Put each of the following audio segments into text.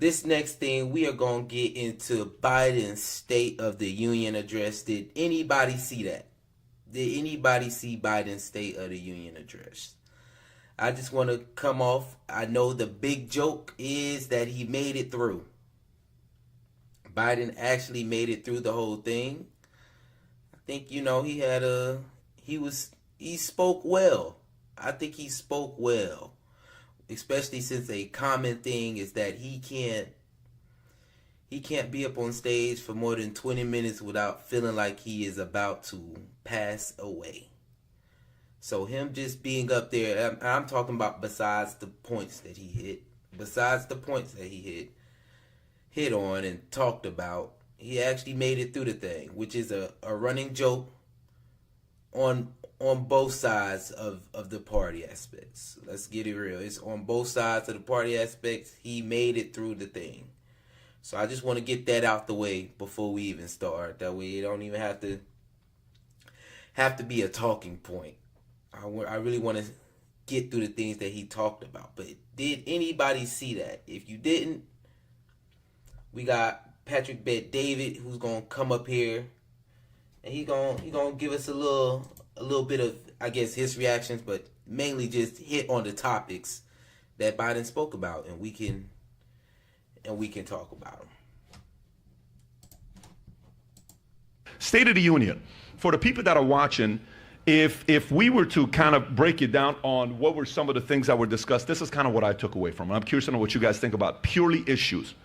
This next thing, we are going to get into Biden's State of the Union address. Did anybody see that? Did anybody see Biden's State of the Union address? I just want to come off. I know the big joke is that he made it through. Biden actually made it through the whole thing. I think, he spoke well. I think he spoke well. Especially since a common thing is that he can't be up on stage for more than 20 minutes without feeling like he is about to pass away. So him just being up there, I'm talking about besides the points that he hit on and talked about, he actually made it through the thing, which is a running joke on both sides of the party aspects. Let's get it real. It's on both sides of the party aspects. He made it through the thing. So I just want to get that out the way before we even start. That way it don't even have to be a talking point. I really want to get through the things that he talked about. But did anybody see that? If you didn't, we got Patrick Bet David, who's gonna come up here, and he gonna give us a little bit of, I guess, his reactions, but mainly just hit on the topics that Biden spoke about, and we can talk about them. State of the Union. For the people that are watching, if we were to kind of break it down on what were some of the things that were discussed, this is kind of what I took away from it. I'm curious to know what you guys think about purely issues.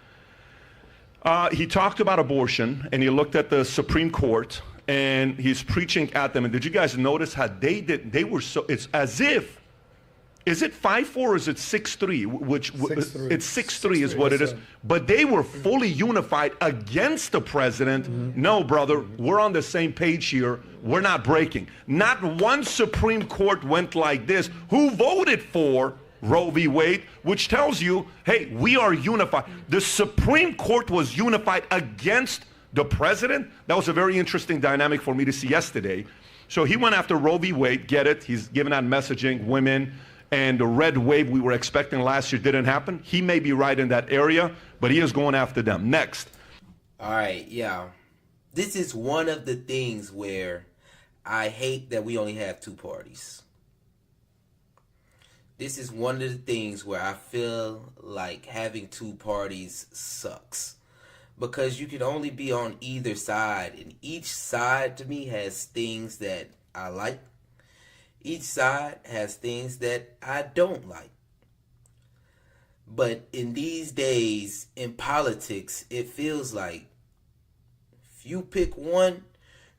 He talked about abortion, and he looked at the Supreme Court, and he's preaching at them. And did you guys notice how they were so, it's as if, is it 5-4 or is it 6-3? Which 6-3. It's 6-3 is what it is. But they were fully unified against the president. Mm-hmm. No, brother, we're on the same page here. We're not breaking. Not one Supreme Court went like this. Who voted for Roe v. Wade, which tells you, hey, we are unified. The Supreme Court was unified against the president. That was a very interesting dynamic for me to see yesterday. So he went after Roe v. Wade, get it. He's giving out messaging, women, and the red wave we were expecting last year didn't happen. He may be right in that area, but he is going after them. Next. All right, yeah. This is one of the things where I hate that we only have two parties. This is one of the things where I feel like having two parties sucks. Because you can only be on either side. And each side to me has things that I like. Each side has things that I don't like. But in these days, in politics, it feels like if you pick one,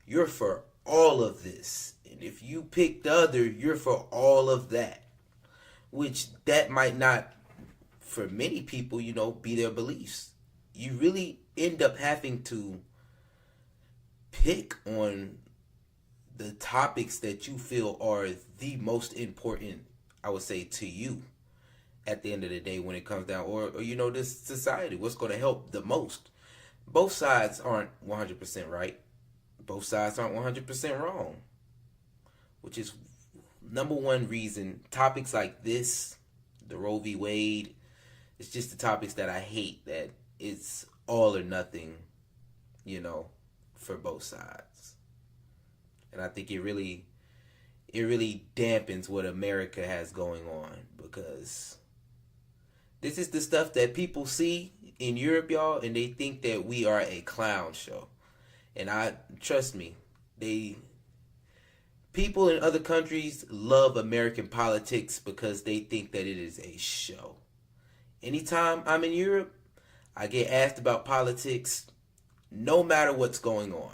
you're for all of this. And if you pick the other, you're for all of that. Which that might not, for many people, be their beliefs. You really end up having to pick on the topics that you feel are the most important, I would say, to you at the end of the day when it comes down, or this society, what's going to help the most. Both sides aren't 100% right. Both sides aren't 100% wrong. Which is number one reason topics like this, the Roe v. Wade, it's just the topics that I hate, that it's all or nothing, for both sides. And I think it really dampens what America has going on, because this is the stuff that people see in Europe, y'all, and they think that we are a clown show. And trust me, people in other countries love American politics because they think that it is a show. Anytime I'm in Europe, I get asked about politics, no matter what's going on.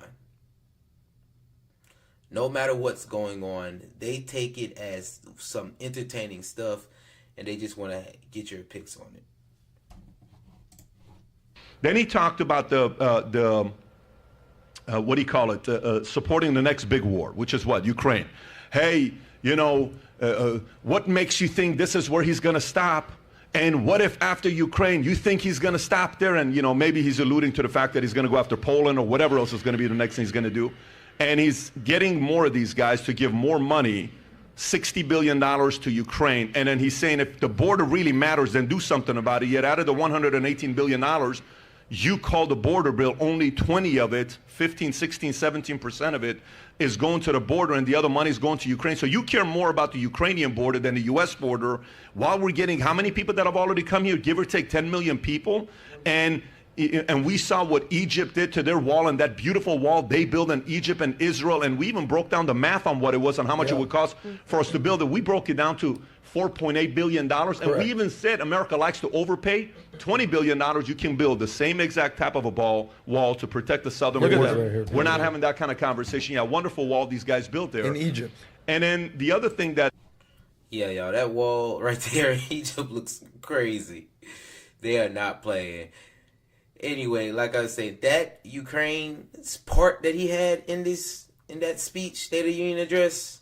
No matter what's going on, they take it as some entertaining stuff, and they just want to get your picks on it. Then he talked about the what do you call it, supporting the next big war, which is what? Ukraine. Hey, what makes you think this is where he's going to stop? And what if after Ukraine, you think he's going to stop there? And, maybe he's alluding to the fact that he's going to go after Poland or whatever else is going to be the next thing he's going to do. And he's getting more of these guys to give more money $60 billion to Ukraine. And then he's saying if the border really matters, then do something about it. Yet out of the $118 billion, you call the border bill, only 20 of it, 15, 16, 17% of it is going to the border, and the other money is going to Ukraine. So you care more about the Ukrainian border than the U.S. border, while we're getting how many people that have already come here? Give or take 10 million people. And we saw what Egypt did to their wall, and that beautiful wall they built in Egypt and Israel. And we even broke down the math on what it was and how much it would cost for us to build it. We broke it down to $4.8 billion. And we even said America likes to overpay. $20 billion, you can build the same exact type of a wall to protect the southern border. Right, we're not having that kind of conversation. Yeah, wonderful wall these guys built there. In Egypt. And then the other thing that... Yeah, y'all, that wall right there in Egypt looks crazy. They are not playing. Anyway, like I was saying, that Ukraine's part that he had in that speech, State of the Union address,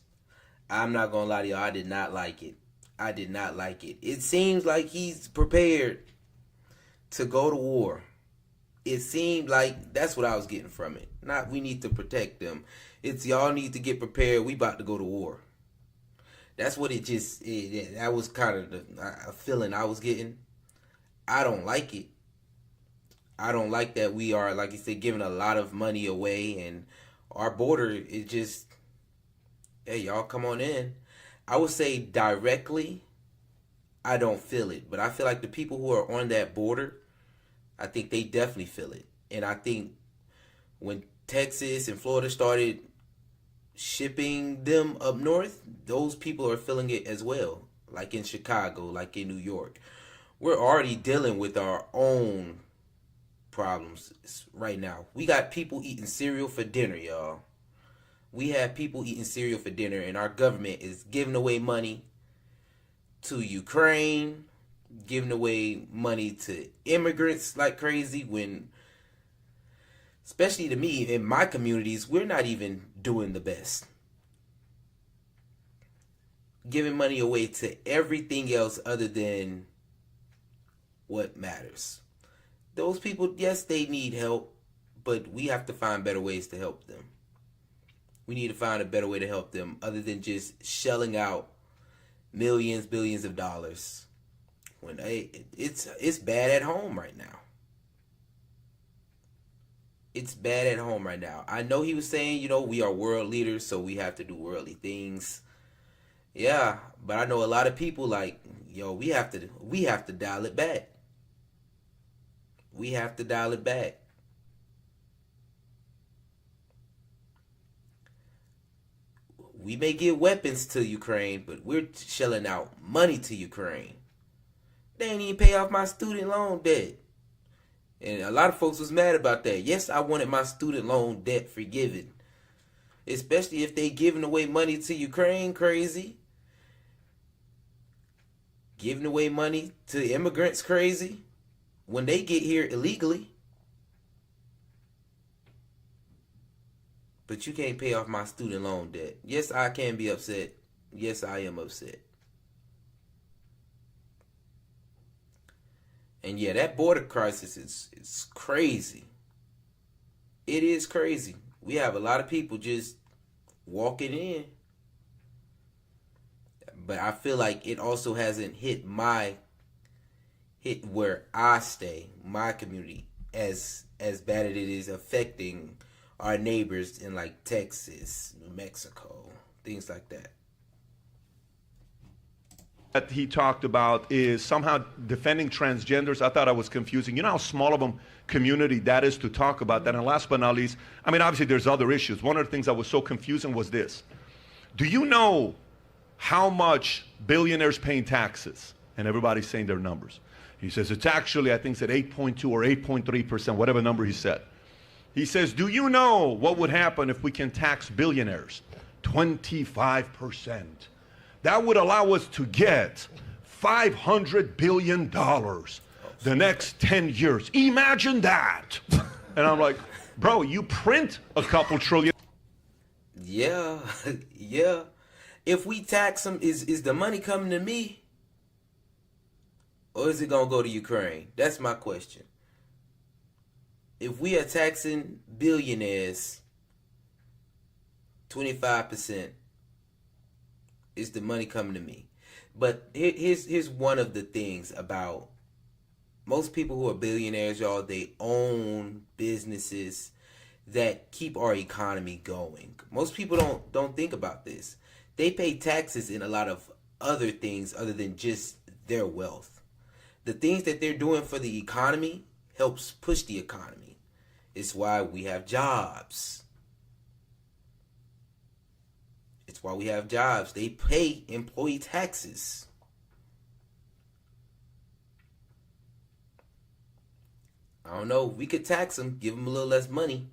I'm not going to lie to y'all, I did not like it. I did not like it. It seems like he's prepared to go to war. It seemed like that's what I was getting from it. Not we need to protect them. It's y'all need to get prepared. We about to go to war. That's what it just, that was kind of the feeling I was getting. I don't like it. I don't like that we are, like you said, giving a lot of money away, and our border is just, hey, y'all come on in. I would say directly, I don't feel it. But I feel like the people who are on that border, I think they definitely feel it. And I think when Texas and Florida started shipping them up north, those people are feeling it as well. Like in Chicago, like in New York. We're already dealing with our own problems right now. We got people eating cereal for dinner, y'all. We have people eating cereal for dinner, and our government is giving away money to Ukraine, giving away money to immigrants like crazy, when, especially to me, in my communities, we're not even doing the best. Giving money away to everything else other than what matters. Those people, yes, they need help, but we have to find better ways to help them. We need to find a better way to help them other than just shelling out millions, billions of dollars. When it's bad at home right now. It's bad at home right now. I know he was saying, we are world leaders, so we have to do worldly things. Yeah, but I know a lot of people like, we have to dial it back. We have to dial it back. We may give weapons to Ukraine, but we're shelling out money to Ukraine. They ain't even pay off my student loan debt. And a lot of folks was mad about that. Yes, I wanted my student loan debt forgiven. Especially if they giving away money to Ukraine, crazy. Giving away money to immigrants, crazy. When they get here illegally. But you can't pay off my student loan debt. Yes, I can be upset. Yes, I am upset. And yeah, that border crisis is crazy. It is crazy. We have a lot of people just walking in. But I feel like it also hasn't hit where I stay, my community, as bad as it is affecting our neighbors in like Texas, New Mexico, things like that. That he talked about is somehow defending transgenders. I thought I was confusing. You know how small of a community that is to talk about that. And last but not least, I mean, obviously there's other issues. One of the things that was so confusing was this. Do you know how much billionaires pay in taxes? And everybody's saying their numbers. He says it's actually, I think, it's at 8.2 or 8.3%, whatever number he said. He says, do you know what would happen if we can tax billionaires? 25%. That would allow us to get $500 billion the next 10 years. Imagine that. And I'm like, bro, you print a couple trillion. Yeah, yeah. If we tax them, is the money coming to me? Or is it going to go to Ukraine? That's my question. If we are taxing billionaires 25%, Is the money coming to me? But here's one of the things about most people who are billionaires, y'all. They own businesses that keep our economy going. Most people don't think about this. They pay taxes in a lot of other things other than just their wealth. The things that they're doing for the economy helps push the economy. It's why we have jobs. It's why we have jobs. They pay employee taxes. I don't know. We could tax them, give them a little less money.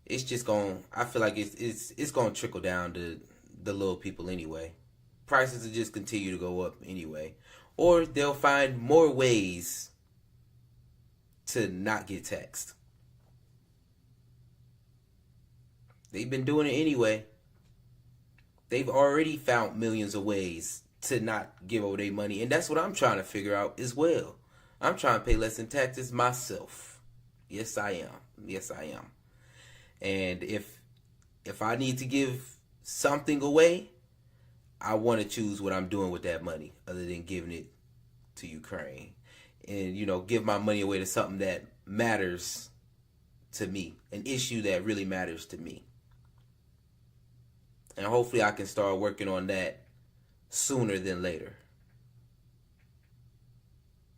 It's just I feel like it's going to trickle down to the little people anyway. Prices will just continue to go up anyway. Or they'll find more ways to not get taxed. They've been doing it anyway. They've already found millions of ways to not give away their money. And that's what I'm trying to figure out as well. I'm trying to pay less in taxes myself. Yes, I am. Yes, I am. And if I need to give something away, I want to choose what I'm doing with that money other than giving it to Ukraine. And, give my money away to something that matters to me. An issue that really matters to me. And hopefully I can start working on that sooner than later.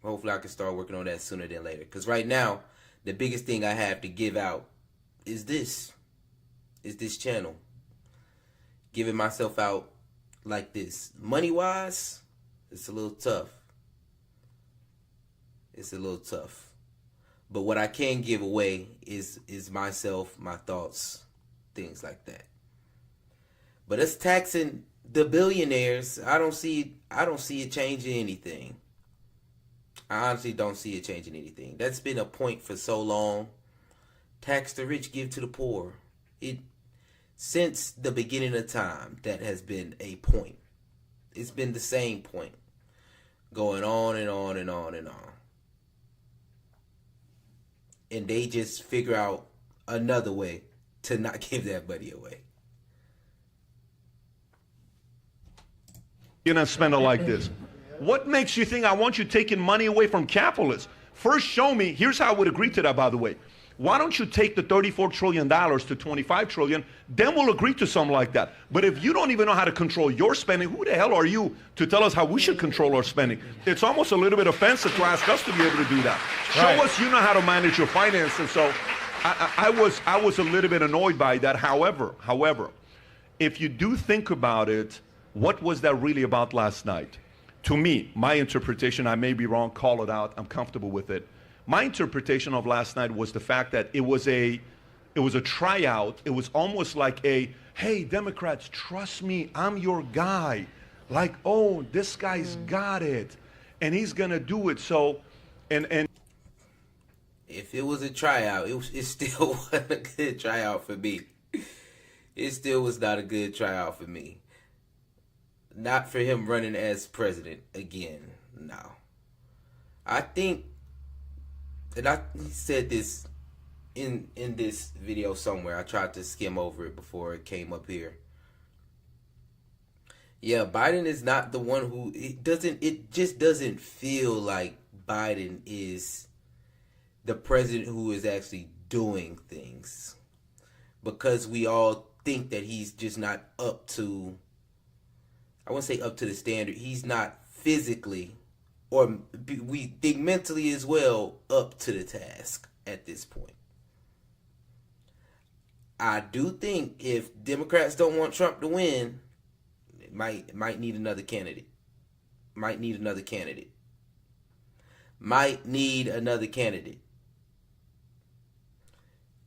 Hopefully I can start working on that sooner than later. Because right now, the biggest thing I have to give out is this channel. Giving myself out like this. Money-wise, it's a little tough. It's a little tough. But what I can give away is myself, my thoughts, things like that. But us taxing the billionaires, I don't see it changing anything. I honestly don't see it changing anything. That's been a point for so long. Tax the rich, give to the poor. Since the beginning of time, that has been a point. It's been the same point. Going on and on and on and on. And they just figure out another way to not give that money away. You're going to spend it like this. What makes you think I want you taking money away from capitalists? First, show me. Here's how I would agree to that, by the way. Why don't you take the $34 trillion to $25 trillion? Then we'll agree to something like that. But if you don't even know how to control your spending, who the hell are you to tell us how we should control our spending? It's almost a little bit offensive to ask us to be able to do that. Right. Show us you know how to manage your finances. So I was a little bit annoyed by that. However, if you do think about it, what was that really about last night? To me, my interpretation, I may be wrong, call it out, I'm comfortable with it. My interpretation of last night was the fact that it was a tryout. It was almost like hey, Democrats, trust me, I'm your guy. Like, oh, this guy's got it, and he's gonna do it. So, and if it was a tryout, it still wasn't a good tryout for me. It still was not a good tryout for me. Not for him running as president again. No. I think, and I said this in this video somewhere. I tried to skim over it before it came up here. Yeah, Biden is not the one who, it just doesn't feel like Biden is the president who is actually doing things. Because we all think that he's just not up to, I wouldn't say up to the standard. He's not physically, or we think mentally as well, up to the task at this point. I do think if Democrats don't want Trump to win, it might need another candidate. Might need another candidate.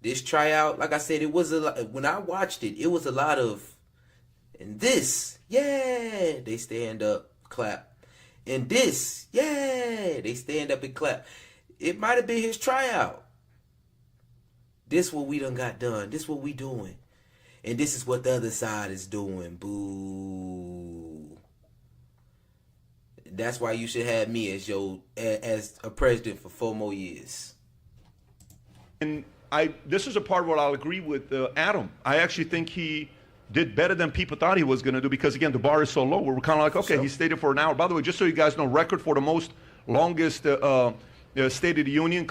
This tryout, like I said, it was a lot. When I watched it, it was a lot of, and this, yeah, they stand up, clap. And this, yeah, they stand up and clap. It might have been his tryout. This what we done got done. This what we doing. And this is what the other side is doing. Boo. That's why you should have me as a president for 4 more years. And this is a part where I'll agree with Adam. I actually think he did better than people thought he was going to do because, again, the bar is so low. We were kind of like, okay, he stayed there for an hour. By the way, just so you guys know, record for the longest State of the Union,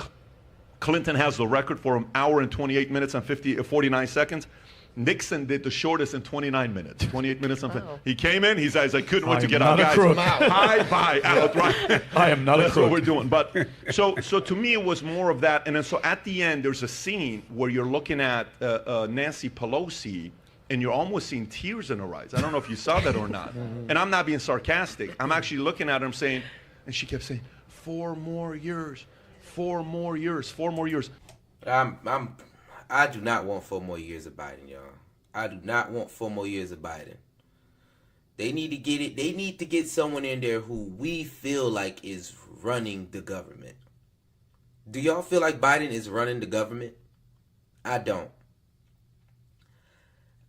Clinton has the record for an hour and 28 minutes and 49 seconds. Nixon did the shortest in 29 minutes, 28 minutes. He came in, he says, I couldn't wait to get out. Guys, I'm out. Bye, out, right? I am not a crook. That's what we're doing. But so to me, it was more of that. And then so at the end, there's a scene where you're looking at Nancy Pelosi, and you're almost seeing tears in her eyes. I don't know if you saw that or not. And I'm not being sarcastic. I'm actually looking at her saying, and she kept saying, 4 more years, 4 more years, 4 more years. I do not want 4 more years of Biden, y'all. I do not want 4 more years of Biden. They need to get it. They need to get someone in there who we feel like is running the government. Do y'all feel like Biden is running the government? I don't.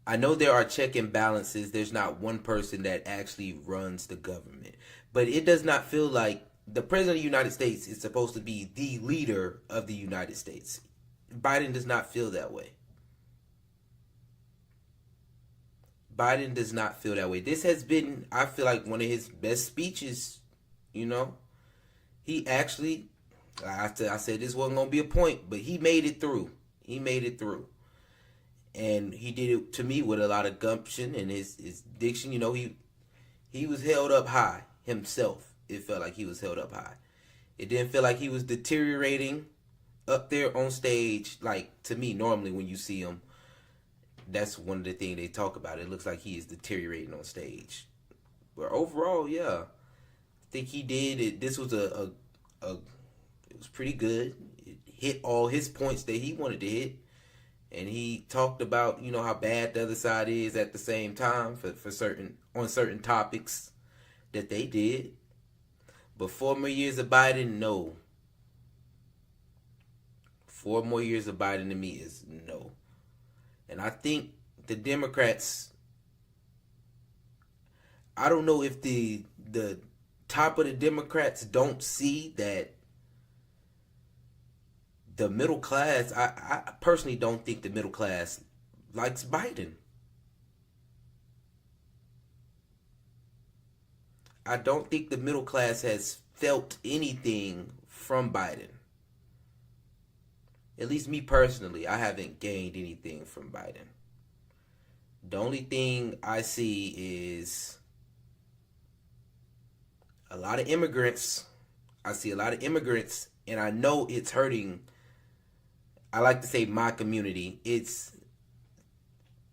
I know there are check and balances. There's not one person that actually runs the government. But it does not feel like the President of the United States is supposed to be the leader of the United States. Biden does not feel that way. Biden does not feel that way. This has been, I feel like, one of his best speeches, you know. He actually, I said this wasn't going to be a point, but he made it through. He made it through. And he did it, to me, with a lot of gumption and his diction. You know, he was held up high himself. It felt like he was held up high. It didn't feel like he was deteriorating up there on stage. Like, to me, normally when you see him, that's one of the things they talk about. It looks like he is deteriorating on stage. But overall, yeah, I think he did it. This was it was pretty good. It hit all his points that he wanted to hit. And he talked about, you know, how bad the other side is at the same time on certain topics that they did. But 4 more years of Biden, no. 4 more years of Biden to me is no. And I think the Democrats, I don't know if the top of the Democrats don't see that the middle class, I personally don't think the middle class likes Biden. I don't think the middle class has felt anything from Biden. At least me personally, I haven't gained anything from Biden. The only thing I see is a lot of immigrants. I see a lot of immigrants, and I know it's hurting. I like to say my community.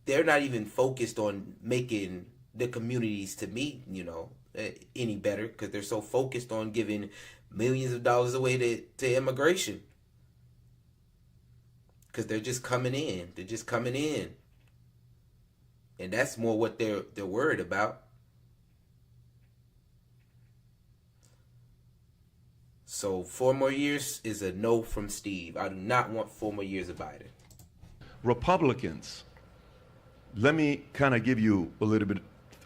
They're not even focused on making the communities, to me, you know, any better, because they're so focused on giving millions of dollars away to immigration. Because they're just coming in. They're just coming in. And that's more what they're worried about. So 4 more years is a no from Steve. I do not want 4 more years of Biden. Republicans, let me kind of give you a little bit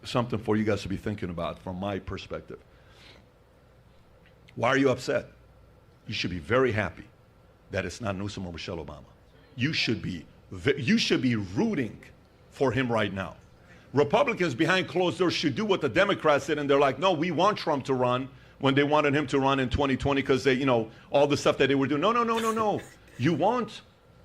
something for you guys to be thinking about from my perspective. Why are you upset? You should be very happy that it's not Newsom or Michelle Obama. You should be rooting for him right now. Republicans behind closed doors should do what the Democrats did, and they're like, no, we want Trump to run when they wanted him to run in 2020 because they, you know, all the stuff that they were doing. No. You want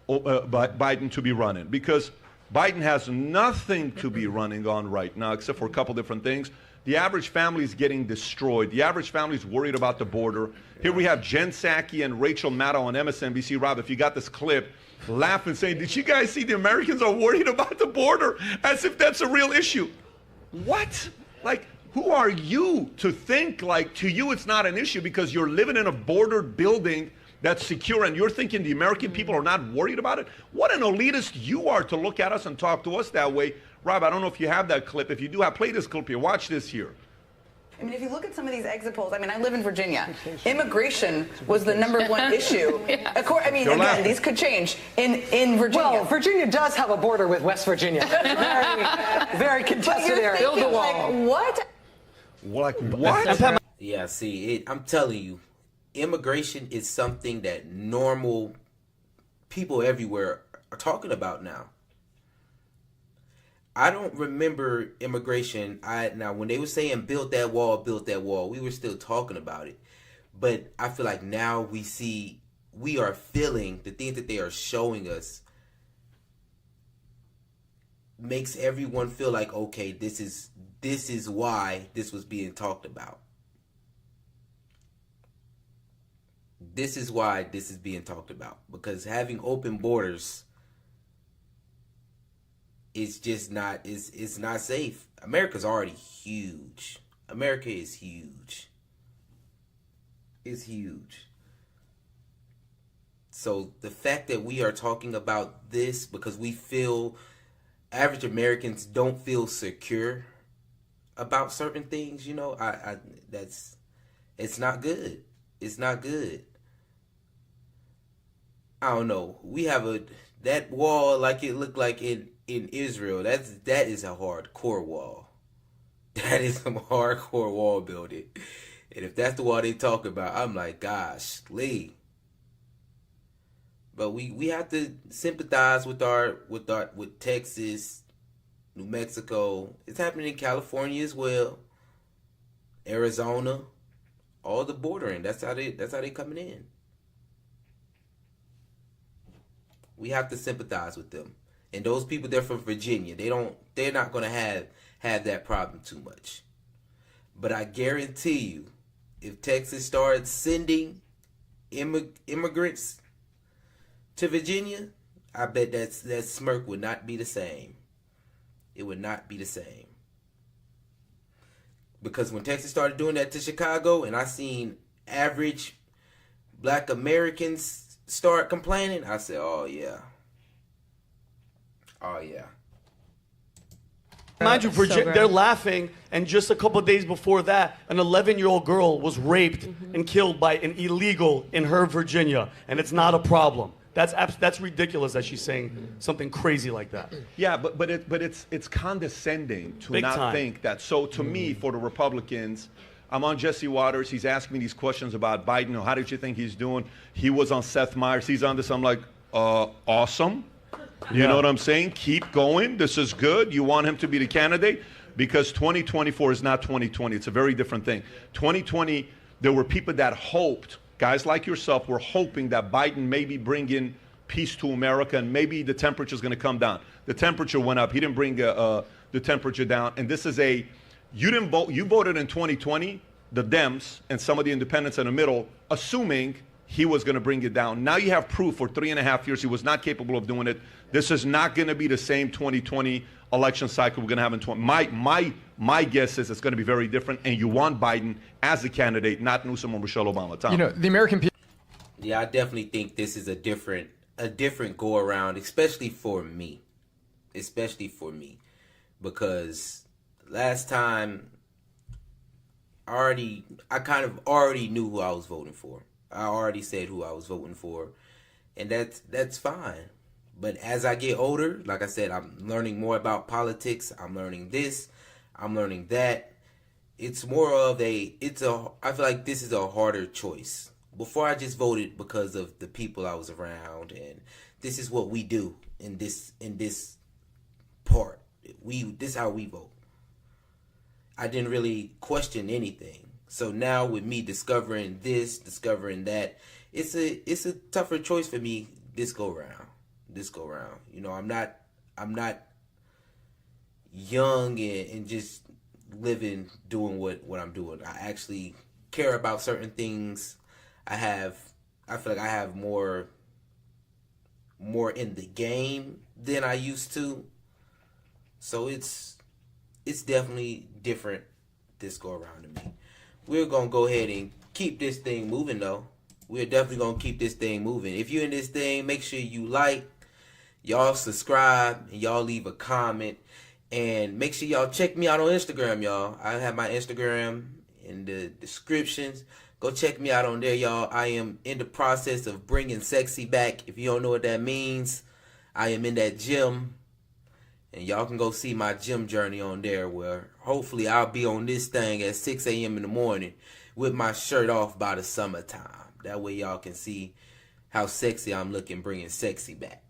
Biden to be running because Biden has nothing to be running on right now except for a couple different things. The average family is getting destroyed. The average family is worried about the border. Here we have Jen Psaki and Rachel Maddow on MSNBC. Rob, if you got this clip, laughing, saying, did you guys see the Americans are worried about the border as if that's a real issue? What? Like, who are you to think like to you it's not an issue because you're living in a bordered building that's secure and you're thinking the American people are not worried about it? What an elitist you are to look at us and talk to us that way. Rob, I don't know if you have that clip. If you do, play this clip here. Watch this here. I mean, if you look at some of these exit polls, I mean, I live in Virginia. Immigration was the #1 issue. I mean, again, these could change in Virginia. Well, Virginia does have a border with West Virginia. Very contested area. Build a wall. Like what? Yeah, see, I'm telling you, immigration is something that normal people everywhere are talking about now. I don't remember immigration. Now when they were saying build that wall, we were still talking about it. But I feel like now we are feeling the things that they are showing us makes everyone feel like, okay, this is why this was being talked about. This is why this is being talked about, because having open borders is just not it's not safe. America's already huge. America is huge. It's huge. So the fact that we are talking about this because we feel average Americans don't feel secure about certain things, you know, it's not good. It's not good. I don't know. We have that wall like it looked like in Israel. That is a hardcore wall. That is some hardcore wall building. And if that's the wall they talk about, I'm like, gosh, Lee. But we have to sympathize with Texas, New Mexico. It's happening in California as well. Arizona, all the bordering. That's how they coming in. We have to sympathize with them. And those people, they're from Virginia. They're not gonna have that problem too much. But I guarantee you, if Texas starts sending immigrants to Virginia, I bet that smirk would not be the same. It would not be the same. Because when Texas started doing that to Chicago, and I seen average black Americans start complaining, I said, oh yeah. Oh yeah. Mind you, they're laughing, and just a couple of days before that, an 11-year-old girl was raped and killed by an illegal in her Virginia, and it's not a problem. That's ridiculous that she's saying something crazy like that. Yeah, but it's condescending to Big not time. think that. So to me, for the Republicans, I'm on Jesse Waters. He's asking me these questions about Biden. How did you think he's doing? He was on Seth Meyers. He's on this. I'm like, awesome. You know what I'm saying? Keep going. This is good. You want him to be the candidate? Because 2024 is not 2020. It's a very different thing. 2020, there were people that hoped, guys like yourself, were hoping that Biden maybe bring in peace to America and maybe the temperature is going to come down. The temperature went up. He didn't bring the temperature down. And this is you didn't vote. You voted in 2020, the Dems and some of the independents in the middle, assuming he was going to bring it down. Now you have proof for 3.5 years he was not capable of doing it. This is not going to be the same 2020 election cycle we're going to have in 20. My guess is it's going to be very different, and you want Biden as a candidate, not Newsom or Michelle Obama. Tom. You know, the American people. Yeah, I definitely think this is a different go around, especially for me. Because last time I kind of already knew who I was voting for. I already said who I was voting for, and that's fine. But as I get older, like I said, I'm learning more about politics. I'm learning this. I'm learning that. It's more of I feel like this is a harder choice. Before I just voted because of the people I was around, and this is what we do in this part. This is how we vote. I didn't really question anything. So now with me discovering this, discovering that, it's a tougher choice for me this go round. You know, I'm not young and just doing what I'm doing. I actually care about certain things. I feel like I have more in the game than I used to. So it's definitely different this go around to me. We're gonna go ahead and keep this thing moving though. We're definitely gonna keep this thing moving. If you're in this thing, make sure you like, y'all subscribe, and y'all leave a comment. And make sure y'all check me out on Instagram, y'all. I have my Instagram in the descriptions. Go check me out on there, y'all. I am in the process of bringing sexy back. If you don't know what that means, I am in that gym. And y'all can go see my gym journey on there, where hopefully I'll be on this thing at 6 a.m. in the morning with my shirt off by the summertime. That way y'all can see how sexy I'm looking, bringing sexy back.